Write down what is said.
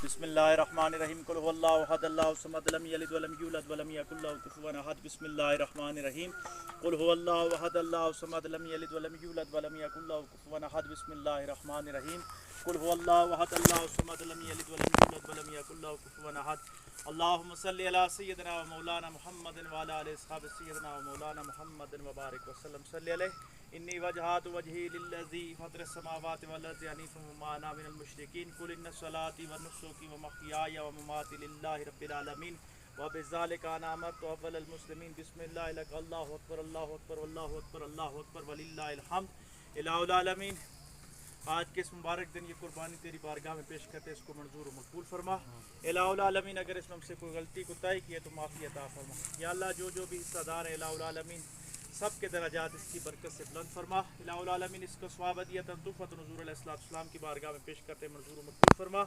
बिस्मिल्लाहिर्रहमानिर्रहीम कुल हुवल्लाहु अहद अल्लाहु समद लम यलिद वलम यूलद वलम यकुल लहु कुफुवन अहद बिस्मिल्लाहिर्रहमानिर्रहीम कुल हुवल्लाहु अहद अल्लाहु समद लम यलिद वलम यूलद वलम यकुल लहु कुफुवन अहद बिस्मिल्लाहिर्रहमानिर्रहीम कुल हुवल्लाहु अहद अल्लाहु समद लम यलिद वलम यूलद वलम यकुल लहु कुफुवन अहद अल्लाहुम्मा सल्लि अला सय्यिदिना व मौलाना मुहम्मदिन व अला आलि अस्हाबि सय्यिदिना व मौलाना मुहम्मदिन व बारिक वसल्लम सल्लि अलैहि इन्नी वजहतु वजही लिल्लज़ी फ़तरस समावाति वल अर्ज़ि हनीफ़न व मा अना मिनल मुशरिकीन कुल इन्ना सलाती व नुस्की व महयाया व ममाती लिल्लाहि रब्बिल आलमीन व बिज़ालिका अना अमरतु अव्वलल मुस्लिमीन बिस्मिल्लाहि लक अल्लाहु अकबर वलिल्लाहिल हम्द इलाहुल आलमीन। आज के इस मुबारक दिन ये कुर्बानी तेरी बारगाह में पेश करते इसको मंजूर और मकबूल फरमा। इलाहुल आलमीन अगर इसमें हमसे कोई गलती कोताही की है तो माफ़ी अता फरमा। या अल्लाह जो जो भी हिस्सादार है इलाहुल आलमीन सब के दराजात इसकी बरकत से बुलंद फरमा। इलाहुल आलमीन इसको स्वाबदियतन तुफ़तन हुज़ूर अलैहिस्सलाम की बारगाह में पेश करते मंजूर और मकबूल फरमा।